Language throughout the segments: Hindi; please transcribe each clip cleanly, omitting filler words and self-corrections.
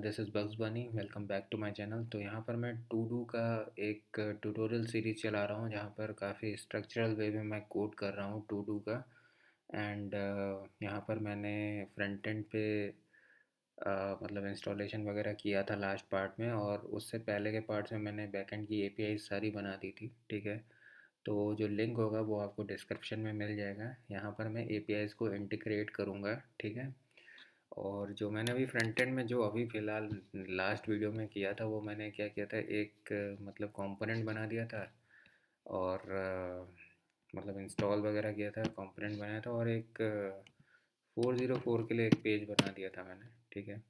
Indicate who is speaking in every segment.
Speaker 1: This is Bugs Bunny. Welcome back to my channel. तो यहाँ पर मैं टू डू का एक ट्यूटोरियल सीरीज़ चला रहा हूँ, जहाँ पर काफ़ी स्ट्रक्चरल वे में मैं कोड कर रहा हूँ टू डू का। एंड यहाँ पर मैंने फ्रंट एंड पे मतलब इंस्टॉलेशन वगैरह किया था लास्ट पार्ट में, और उससे पहले के पार्ट्स में मैंने बैकएंड की एपीआई सारी बना दी थी। ठीक है, तो जो लिंक होगा वो आपको डिस्क्रिप्शन में मिल जाएगा। यहाँ पर मैं एपीआईज़ को इंटीग्रेट करूँगा। ठीक है, और जो मैंने अभी फ्रंट एंड में जो अभी फ़िलहाल लास्ट वीडियो में किया था, वो मैंने क्या किया था, एक मतलब कंपोनेंट बना दिया था, और मतलब इंस्टॉल वगैरह किया था, कंपोनेंट बनाया था, और एक 404 के लिए एक पेज बना दिया था मैंने। ठीक है,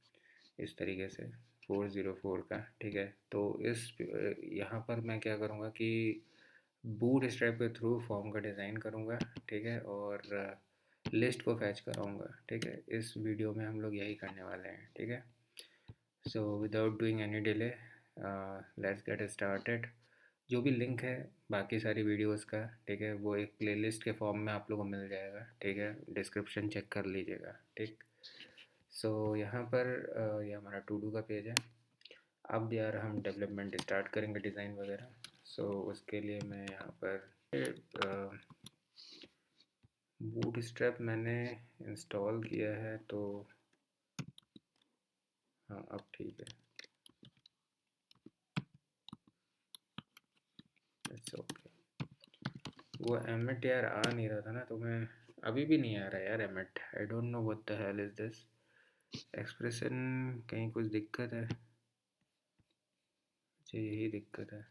Speaker 1: इस तरीके से 404 का। ठीक है, तो इस यहाँ पर मैं क्या करूँगा कि बूट स्ट्रैप के थ्रू फॉर्म का डिज़ाइन करूँगा। ठीक है, और लिस्ट को फैच कराऊँगा। ठीक है, इस वीडियो में हम लोग यही करने वाले हैं। ठीक है, so without doing any delay let's get started. जो भी लिंक है बाकी सारी वीडियोस का, ठीक है, वो एक प्लेलिस्ट के फॉर्म में आप लोगों को मिल जाएगा। ठीक है, डिस्क्रिप्शन चेक कर लीजिएगा। ठीक, सो यहाँ पर ये हमारा टू डू का पेज है। अब यार हम डेवलपमेंट स्टार्ट करेंगे, डिज़ाइन वगैरह। सो उसके लिए मैं यहाँ पर बूट स्ट्रैप मैंने इंस्टॉल किया है, तो हाँ अब ठीक है, इट्स ओके। वो एमिट यार आ नहीं रहा था ना, तो मैं अभी भी नहीं आ रहा यार emit. I don't know what the hell is this expression. कहीं कुछ दिक्कत है? अच्छा, यही दिक्कत है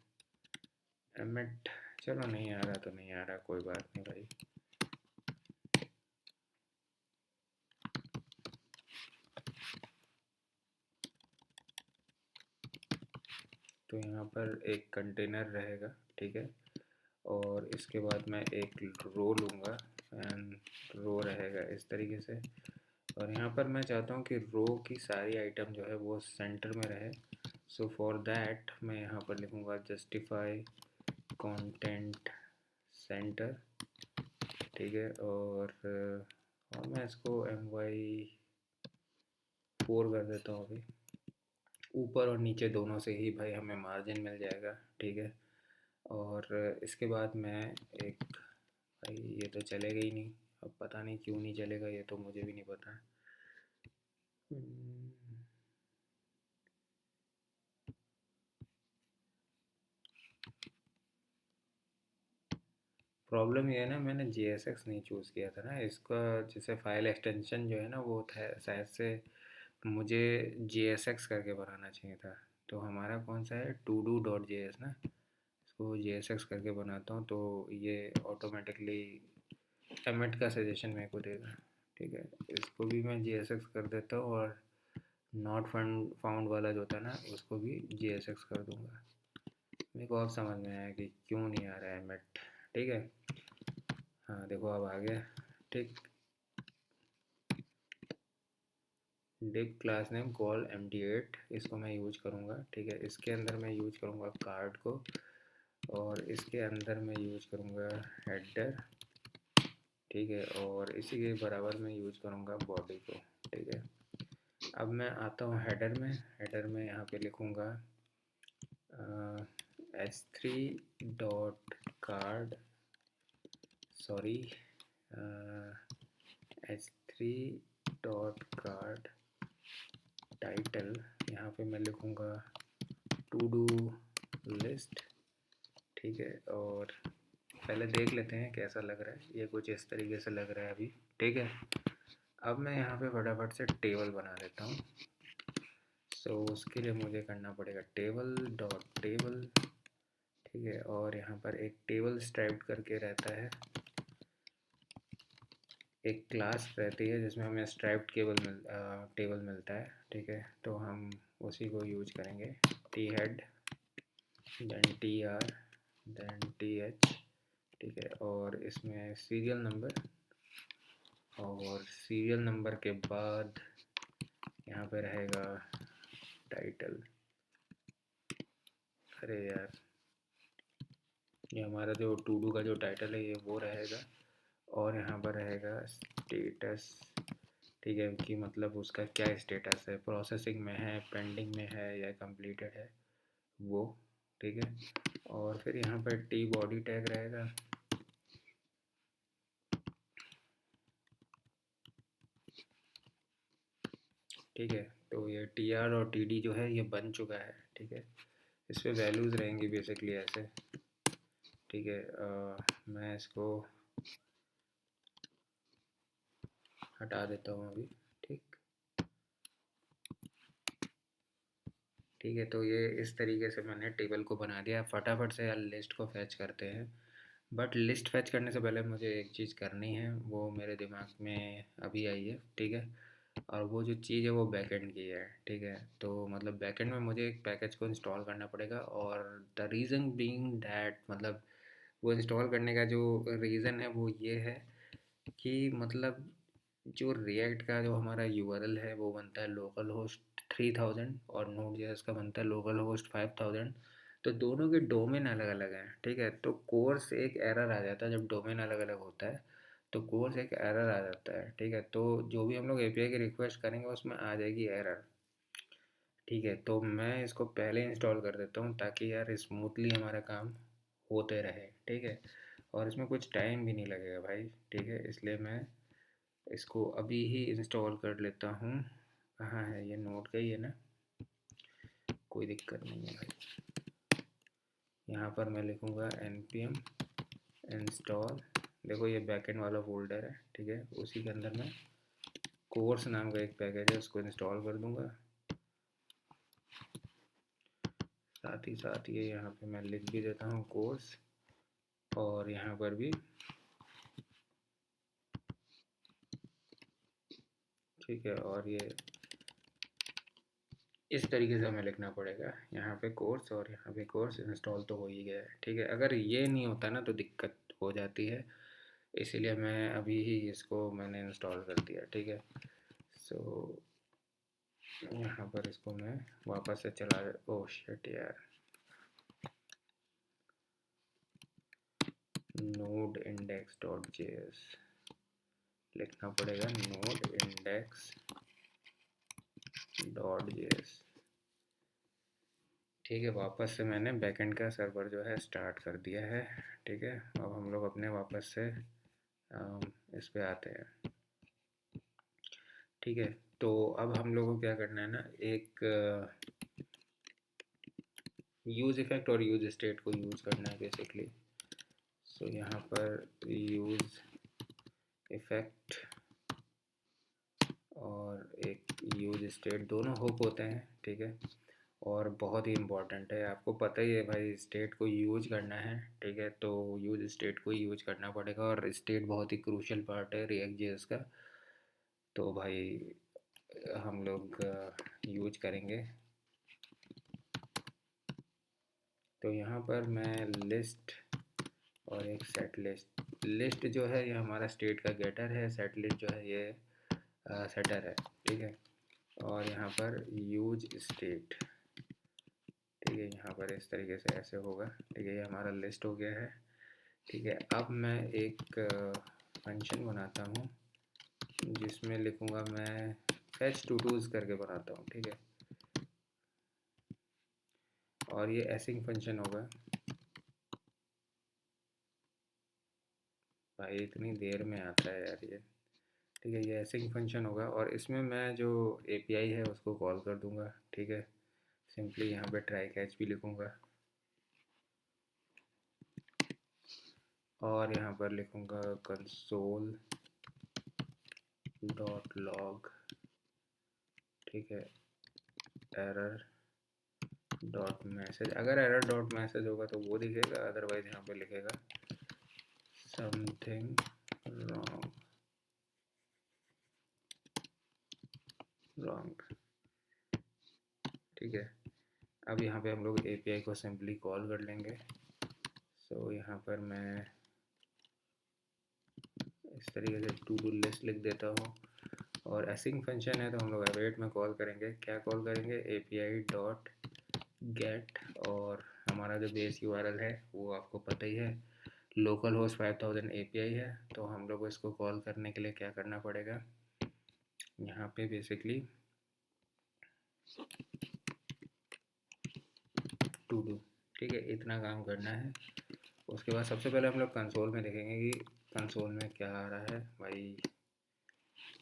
Speaker 1: एमिट। चलो, नहीं आ रहा तो नहीं आ रहा, कोई बात नहीं भाई। तो यहाँ पर एक कंटेनर रहेगा। ठीक है, और इसके बाद मैं एक रो लूँगा, एंड रो रहेगा इस तरीके से। और यहाँ पर मैं चाहता हूँ कि रो की सारी आइटम जो है वो सेंटर में रहे। सो फॉर दैट मैं यहाँ पर लिखूँगा जस्टिफाई कंटेंट सेंटर। ठीक है, और मैं इसको MY4 कर देता हूँ अभी। ऊपर और नीचे दोनों से ही भाई हमें मार्जिन मिल जाएगा। ठीक है, और इसके बाद मैं एक, भाई ये तो चलेगा ही नहीं। अब पता नहीं क्यों नहीं चलेगा, ये तो मुझे भी नहीं पता। प्रॉब्लम ये है ना, मैंने JSX नहीं चूज़ किया था ना इसका। जैसे फाइल एक्सटेंशन जो है ना, वो था शायद से मुझे JSX करके बनाना चाहिए था। तो हमारा कौन सा है, to do dot J S ना। इसको JSX करके बनाता हूँ, तो ये ऑटोमेटिकली एमिट का सजेशन मेरे को देगा। ठीक है, इसको भी मैं JSX कर देता हूँ, और नॉट फाउंड वाला जो था ना, उसको भी JSX कर दूँगा। मेरे को अब समझ में आया कि क्यों नहीं आ रहा है एमिट। ठीक है, हाँ देखो अब आ गया। ठीक, div class name call MD8, इसको मैं यूज करूँगा। ठीक है, इसके अंदर मैं यूज करूँगा कार्ड को, और इसके अंदर मैं यूज करूँगा हेडर। ठीक है, और इसी के बराबर मैं यूज करूँगा बॉडी को। ठीक है, अब मैं आता हूँ हेडर में। हेडर में यहाँ पे लिखूँगा h3 dot card, sorry, h3 dot card title. यहाँ पे मैं लिखूँगा टू डू लिस्ट। ठीक है, और पहले देख लेते हैं कैसा लग रहा है। ये कुछ इस तरीके से लग रहा है अभी। ठीक है, अब मैं यहाँ पे फटाफट से टेबल बना देता हूँ। सो उसके लिए मुझे करना पड़ेगा टेबल डॉट टेबल। ठीक है, और यहाँ पर एक टेबल स्ट्राइप्ड करके रहता है, एक क्लास रहती है जिसमें हमें स्ट्राइप्ड टेबल मिलता है। ठीक है, तो हम उसी को यूज करेंगे। T head, then TR, then TH। ठीक है, और इसमें सीरियल नंबर, और सीरियल नंबर के बाद यहाँ पे रहेगा टाइटल। अरे यार, ये हमारा जो टू डू का जो टाइटल है ये वो रहेगा, और यहाँ पर रहेगा स्टेटस ठीक है, कि मतलब उसका क्या स्टेटस है, प्रोसेसिंग में है, पेंडिंग में है या कंप्लीटेड है वो। ठीक है, और फिर यहाँ पर टी बॉडी टैग रहेगा। ठीक है, तो ये टी आर और टी डी जो है ये बन चुका है। ठीक है, इस पर वैल्यूज़ रहेंगी बेसिकली ऐसे। ठीक है, मैं इसको हटा देता हूँ अभी। ठीक ठीक है, तो ये इस तरीके से मैंने टेबल को बना दिया। फटाफट से यार लिस्ट को फैच करते हैं, बट लिस्ट फैच करने से पहले मुझे एक चीज़ करनी है, वो मेरे दिमाग में अभी आई है। ठीक है, और वो जो चीज़ है वो बैकएंड की है। ठीक है, तो मतलब बैकएंड में मुझे एक पैकेज को इंस्टॉल करना पड़ेगा, और द रीज़न बीइंग दैट, मतलब वो इंस्टॉल करने का जो रीज़न है वो ये है कि मतलब जो रिएक्ट का जो हमारा यूआरएल है वो बनता है लोकल होस्ट 3000, और नोड जेएस का बनता है लोकल होस्ट 5000। तो दोनों के डोमेन अलग अलग हैं। ठीक है, तो कोर्स एक एरर आ जाता है जब डोमेन अलग अलग होता है, तो कोर्स एक एरर आ जाता है। ठीक है, तो जो भी हम लोग एपीआई की रिक्वेस्ट करेंगे उसमें आ जाएगी एरर। ठीक है, तो मैं इसको पहले इंस्टॉल कर देता हूँ ताकि यार स्मूथली हमारा काम होते रहे। ठीक है, और इसमें कुछ टाइम भी नहीं लगेगा भाई। ठीक है, इसलिए मैं इसको अभी ही इंस्टॉल कर लेता हूँ। कहाँ है ये, नोट का ही है ना, कोई दिक्कत नहीं है भाई। यहाँ पर मैं लिखूँगा npm इंस्टॉल। देखो ये बैकएंड वाला फोल्डर है। ठीक है, उसी के अंदर मैं कोर्स नाम का एक पैकेज है उसको इंस्टॉल कर दूँगा। साथ ही साथ ये यहाँ पे मैं लिख भी देता हूँ कोर्स, और यहाँ पर भी। ठीक है, और ये इस तरीके से हमें लिखना पड़ेगा, यहाँ पे कोर्स और यहाँ पे कोर्स। इंस्टॉल तो हो ही गया है। ठीक है, अगर ये नहीं होता ना तो दिक्कत हो जाती है, इसीलिए मैं अभी ही इसको मैंने इंस्टॉल कर दिया। ठीक है, सो यहाँ पर इसको मैं वापस से चला, ओह शिट यार, नोड इंडेक्स डॉट जेएस लिखना पड़ेगा, नोड इंडेक्स डॉट जेएस। ठीक है, वापस से मैंने बैकएंड का सर्वर जो है स्टार्ट कर दिया है। ठीक है, अब हम लोग अपने वापस से इस पे आते हैं। ठीक है, तो अब हम लोगों को क्या करना है ना, एक यूज़ इफ़ेक्ट और यूज़ स्टेट को यूज़ करना है बेसिकली। सो यहाँ पर यूज़ इफ़ेक्ट और एक यूज़ स्टेट, दोनों हुक होते हैं। ठीक है, और बहुत ही इम्पॉर्टेंट है, आपको पता ही है भाई, स्टेट को यूज़ करना है। ठीक है, तो यूज़ स्टेट को यूज़ करना पड़ेगा, और स्टेट बहुत ही क्रूशियल पार्ट है रिएक्ट जेएस का। तो भाई हम लोग यूज करेंगे। तो यहाँ पर मैं लिस्ट और एक सेट लिस्ट, लिस्ट जो है ये हमारा स्टेट का गेटर है, सेट लिस्ट जो है ये सेटर है। ठीक है, और यहाँ पर यूज स्टेट। ठीक है, यहाँ पर इस तरीके से ऐसे होगा। ठीक है, ये हमारा लिस्ट हो गया है। ठीक है, अब मैं एक फंक्शन बनाता हूँ जिसमें लिखूँगा मैं फैच टू टूज करके बनाता हूँ। ठीक है, और ये एसिंग फंक्शन होगा। भाई इतनी देर में आता है यार ये। ठीक है, ये एसिंग फंक्शन होगा, और इसमें मैं जो एपीआई है उसको कॉल कर दूंगा। ठीक है, सिंपली यहाँ पे ट्राई कैच भी लिखूँगा, और यहाँ पर लिखूँगा कंसोल डॉट लॉग। ठीक है, एरर डॉट मैसेज, अगर एरर डॉट मैसेज होगा तो वो दिखेगा, अदरवाइज यहाँ पे लिखेगा समथिंग रॉन्ग। ठीक है, अब यहाँ पे हम लोग एपीआई को सिंपली कॉल कर लेंगे। सो यहाँ पर मैं इस तरीके से टू डू लिस्ट लिख देता हूँ, और एसिंग फंक्शन है तो हम लोग अवेट में कॉल करेंगे। क्या कॉल करेंगे, एपीआई डॉट गेट, और हमारा जो बेस यूआरएल है वो आपको पता ही है, लोकल होस्ट 5000 एपीआई है। तो हम लोग को इसको कॉल करने के लिए क्या करना पड़ेगा, यहाँ पे बेसिकली टू डू, ठीक है, इतना काम करना है। उसके बाद सबसे पहले हम लोग कंसोल में देखेंगे कि कंसोल में क्या आ रहा है। भाई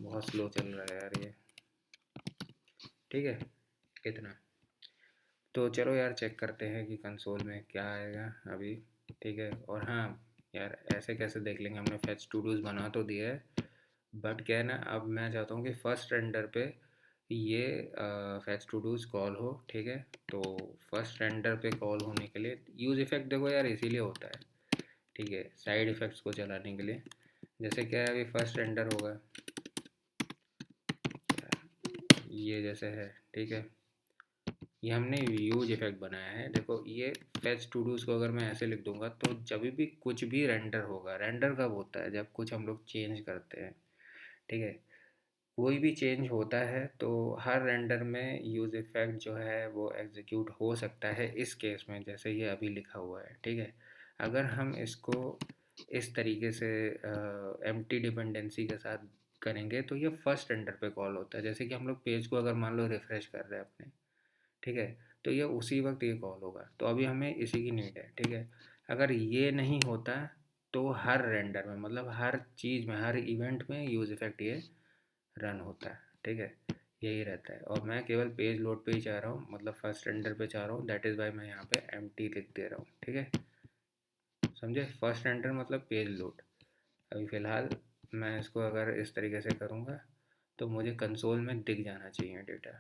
Speaker 1: बहुत स्लो चल रहा है यार ये, ठीक है, इतना। तो चलो यार चेक करते हैं कि कंसोल में क्या आएगा अभी, ठीक है। और हाँ यार, ऐसे कैसे देख लेंगे, हमने फेच टू डूज बना तो दिया है, बट क्या है ना, अब मैं चाहता हूँ कि फर्स्ट रेंडर पे ये फेच टू डूज कॉल हो, ठीक है। तो फर्स्ट रेंडर पे कॉल होने के लिए यूज़ इफ़ेक्ट देखो यार इसीलिए होता है, ठीक है, साइड इफ़ेक्ट्स को चलाने के लिए। जैसे क्या है, अभी फर्स्ट रेंडर होगा ये जैसे है, ठीक है, ये हमने यूज इफेक्ट बनाया है। देखो ये फेच टू डूज को अगर मैं ऐसे लिख दूंगा तो जब भी कुछ भी रेंडर होगा, रेंडर कब होता है, जब कुछ हम लोग चेंज करते हैं, ठीक है, कोई भी चेंज होता है तो हर रेंडर में यूज इफेक्ट जो है वो एग्जीक्यूट हो सकता है। इस केस में जैसे ये अभी लिखा हुआ है, ठीक है, अगर हम इसको इस तरीके से एम्प्टी डिपेंडेंसी के साथ करेंगे तो ये फर्स्ट रेंडर पे कॉल होता है। जैसे कि हम लोग पेज को अगर मान लो रिफ्रेश कर रहे हैं अपने, ठीक है, तो ये उसी वक्त ये कॉल होगा। तो अभी हमें इसी की नीड है, ठीक है। अगर ये नहीं होता तो हर रेंडर में, मतलब हर चीज़ में, हर इवेंट में यूज़ इफेक्ट ये रन होता है, ठीक है, यही रहता है। और मैं केवल पेज लोड पे ही चाह रहा हूँ, मतलब फर्स्ट रेंडर पे चाह रहा हूँ, दैट इज़ वाई मैं यहाँ पे एम्प्टी लिख दे रहा हूँ, ठीक है, समझे। फर्स्ट रेंडर मतलब पेज लोड। अभी फ़िलहाल मैं इसको अगर इस तरीके से करूँगा तो मुझे कंसोल में दिख जाना चाहिए डेटा।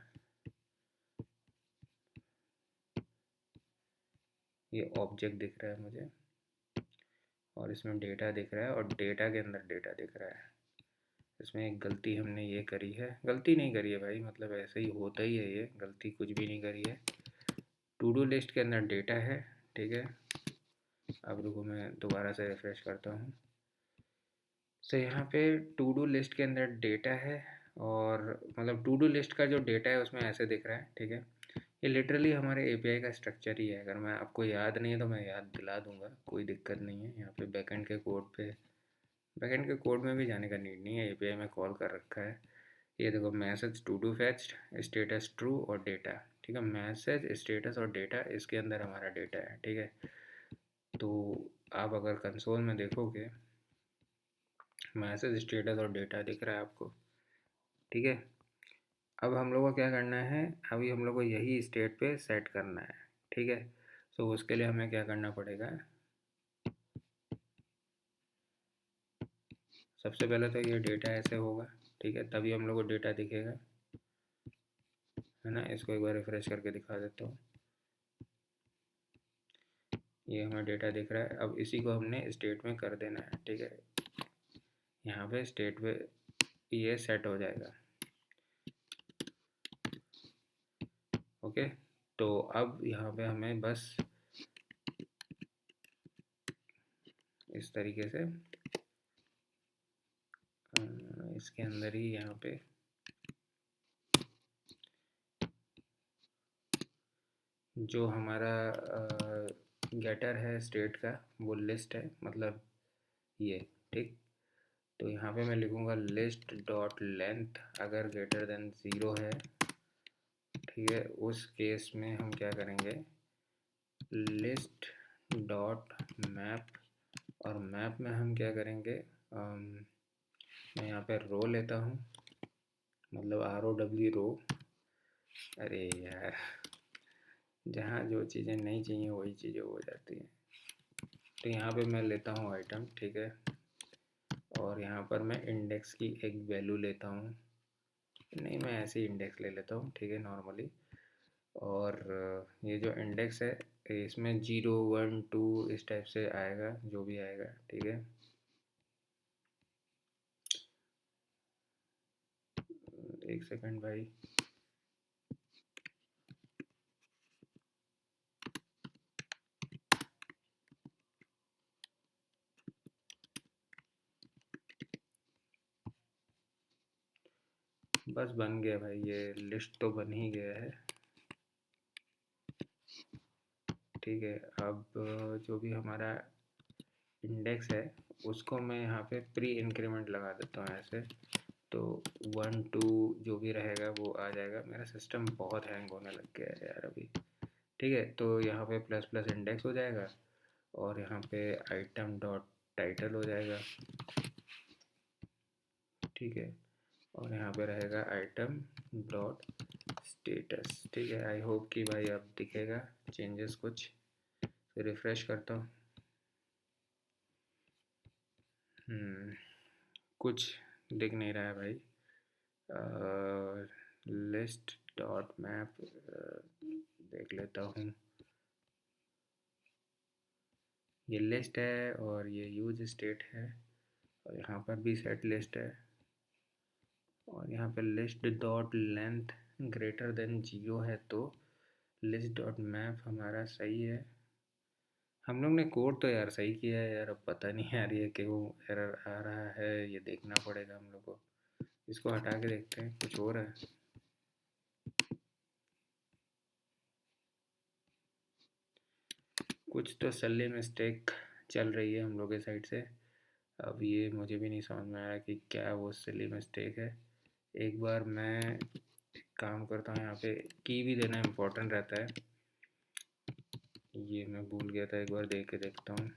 Speaker 1: ये ऑब्जेक्ट दिख रहा है मुझे और इसमें डेटा दिख रहा है और डेटा के अंदर डेटा दिख रहा है। इसमें एक गलती हमने ये करी है, गलती नहीं करी है भाई, मतलब ऐसे ही होता ही है, ये गलती कुछ भी नहीं करी है। टू डू लिस्ट के अंदर डेटा है, ठीक है। अब रुको मैं दोबारा से रिफ्रेश करता हूँ। तो यहाँ पे टू डू लिस्ट के अंदर डेटा है, और मतलब टू डू लिस्ट का जो डेटा है उसमें ऐसे दिख रहा है, ठीक है। ये लिटरली हमारे एपीआई का स्ट्रक्चर ही है। अगर मैं आपको याद नहीं है तो मैं याद दिला दूंगा, कोई दिक्कत नहीं है। यहाँ पे बैकएंड के कोड पे, बैकएंड के कोड में भी जाने का नीड नहीं है, एपीआई में कॉल कर रखा है। ये देखो, message to do fetched, status true और डेटा, ठीक है, मैसेज स्टेटस और डेटा, इसके अंदर हमारा डेटा है, ठीक है। तो आप अगर कंसोल में देखोगे, मैसेज स्टेटस और डेटा दिख रहा है आपको, ठीक है। अब हम लोग को क्या करना है, अभी हम लोग को यही स्टेट पे सेट करना है, ठीक है। तो उसके लिए हमें क्या करना पड़ेगा, सबसे पहले तो ये डेटा ऐसे होगा, ठीक है, तभी हम लोग को डेटा दिखेगा, है ना। इसको एक बार रिफ्रेश करके दिखा देता हूँ, ये हमें डेटा दिख रहा है। अब इसी को हमने स्टेट में कर देना है, ठीक है, यहाँ पे स्टेट पे ये सेट हो जाएगा, ओके। तो अब यहाँ पे हमें बस इस तरीके से इसके अंदर ही यहाँ पे जो हमारा गेटर है स्टेट का, वो लिस्ट है, मतलब ये, ठीक। तो यहाँ पे मैं लिखूँगा लिस्ट डॉट लेंथ, अगर ग्रेटर देन 0 है, ठीक है, उस केस में हम क्या करेंगे, लिस्ट डॉट मैप, और मैप में हम क्या करेंगे, मैं यहाँ पे रो लेता हूँ, मतलब ROW रो। अरे यार, जहाँ जो चीज़ें नहीं चाहिए वही चीज़ें हो जाती हैं। तो यहाँ पे मैं लेता हूँ आइटम, ठीक है, और यहाँ पर मैं इंडेक्स की एक वैल्यू लेता हूँ, नहीं मैं ऐसे ही इंडेक्स ले लेता हूँ, ठीक है, नॉर्मली। और ये जो इंडेक्स है इसमें 0 1 2 इस टाइप से आएगा, जो भी आएगा, ठीक है। एक सेकंड भाई, बस बन गया भाई, ये लिस्ट तो बन ही गया है, ठीक है। अब जो भी हमारा इंडेक्स है उसको मैं यहाँ पे प्री इंक्रीमेंट लगा देता हूँ ऐसे, तो 1 2 जो भी रहेगा वो आ जाएगा। मेरा सिस्टम बहुत हैंग होने लग गया है यार अभी। ठीक है, तो यहाँ पे प्लस प्लस इंडेक्स हो जाएगा और यहाँ पे आइटम डॉट टाइटल हो जाएगा। ठीक है, और यहाँ पे रहेगा आइटम डॉट स्टेटस। ठीक है, आई होप कि भाई अब दिखेगा चेंजेस कुछ। तो रिफ़्रेश करता हूँ। कुछ दिख नहीं रहा है भाई। लिस्ट डॉट मैप देख लेता हूँ। ये लिस्ट है और ये यूज स्टेट है और यहाँ पर भी सेट लिस्ट है और यहाँ पे list dot length greater than 0 है तो लिस्ट डॉट मैप हमारा सही है। हम लोग ने कोड तो यार सही किया है यार, अब पता नहीं यार ये क्यों एरर आ रहा है, ये देखना पड़ेगा हम लोग को। इसको हटा के देखते हैं कुछ और है। कुछ तो सल्ली मिस्टेक चल रही है हम लोग के साइड से। अब ये मुझे भी नहीं समझ में आया कि क्या वो सिली मिस्टेक है। एक बार मैं काम करता हूँ, यहाँ पे की भी देना इम्पोर्टेंट रहता है। ये मैं भूल गया था, एक बार देख के देखता हूँ।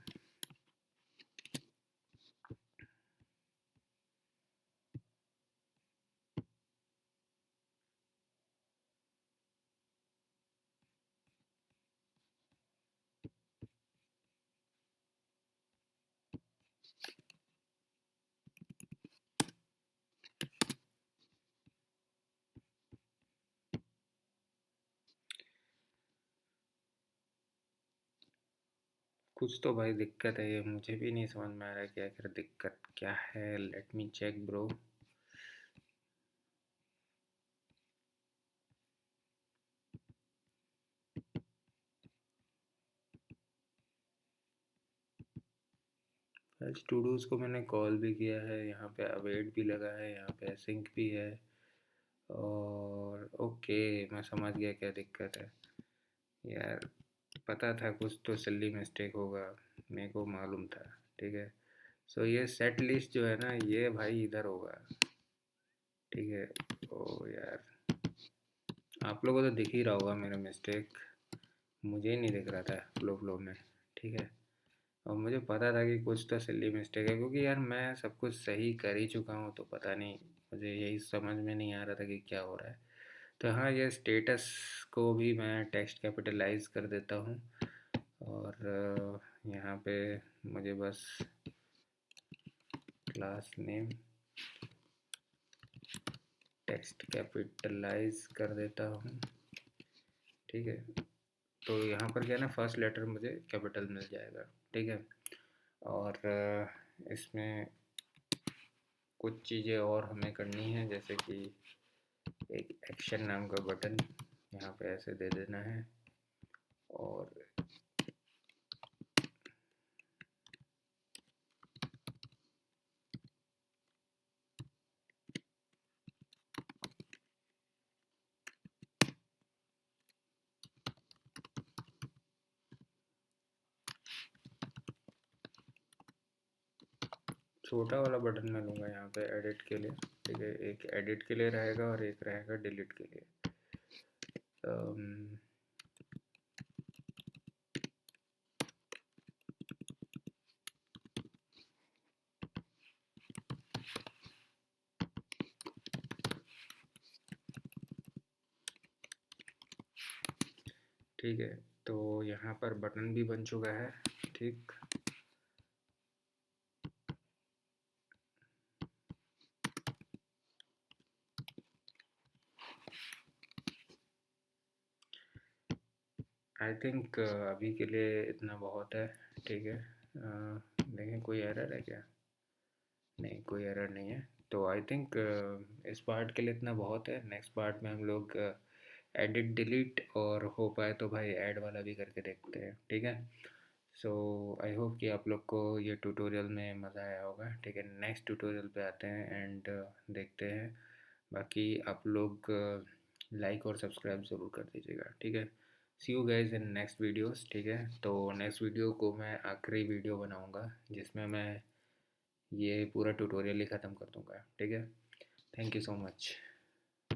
Speaker 1: कुछ तो भाई दिक्कत है, ये मुझे भी नहीं समझ में आ रहा है कि आखिर दिक्कत क्या है। Let me check bro. आज टू डूज को मैंने कॉल भी किया है, यहाँ पे अवेट भी लगा है, यहाँ पे सिंक भी है। और ओके, मैं समझ गया क्या दिक्कत है यार। पता था कुछ तो सिल्ली मिस्टेक होगा, मेरे को मालूम था। ठीक है, सो ये सेट लिस्ट जो है ना, ये भाई इधर होगा। ठीक है, ओ यार आप लोगों को तो दिख ही रहा होगा मेरा मिस्टेक, मुझे ही नहीं दिख रहा था फ्लो फ्लो में। ठीक है, और मुझे पता था कि कुछ तो सिली मिस्टेक है, क्योंकि यार मैं सब कुछ सही कर ही चुका हूँ, तो पता नहीं मुझे यही समझ में नहीं आ रहा था कि क्या हो रहा है। तो हाँ, ये स्टेटस को भी मैं टेक्स्ट कैपिटलाइज कर देता हूँ और यहाँ पे मुझे बस क्लास नेम टेक्स्ट कैपिटलाइज कर देता हूँ। ठीक है, तो यहाँ पर क्या है ना, फर्स्ट लेटर मुझे कैपिटल मिल जाएगा। ठीक है, और इसमें कुछ चीज़ें और हमें करनी है, जैसे कि एक एक्शन नाम का बटन यहाँ पे ऐसे दे देना है और छोटा वाला बटन मैं लूँगा यहाँ पे एडिट के लिए। ठीक है, एक एडिट के लिए रहेगा और एक रहेगा डिलीट के लिए। ठीक है, तो यहाँ पर बटन भी बन चुका है। ठीक, आई थिंक अभी के लिए इतना बहुत है। ठीक है, देखें कोई एरर है क्या? नहीं, कोई एरर नहीं है। तो आई थिंक इस पार्ट के लिए इतना बहुत है। नेक्स्ट पार्ट में हम लोग एडिट डिलीट और हो पाए तो भाई ऐड वाला भी करके देखते हैं। ठीक है, सो आई होप कि आप लोग को ये ट्यूटोरियल में मज़ा आया होगा। ठीक है, नेक्स्ट ट्यूटोरियल पे आते हैं एंड देखते हैं। बाकी आप लोग लाइक और सब्सक्राइब ज़रूर कर दीजिएगा। ठीक है, see you guys in next videos. ठीक है, तो नेक्स्ट वीडियो को मैं आखिरी वीडियो बनाऊंगा जिसमें मैं ये पूरा ट्यूटोरियल ही ख़त्म कर दूंगा। ठीक है, थैंक यू सो मच।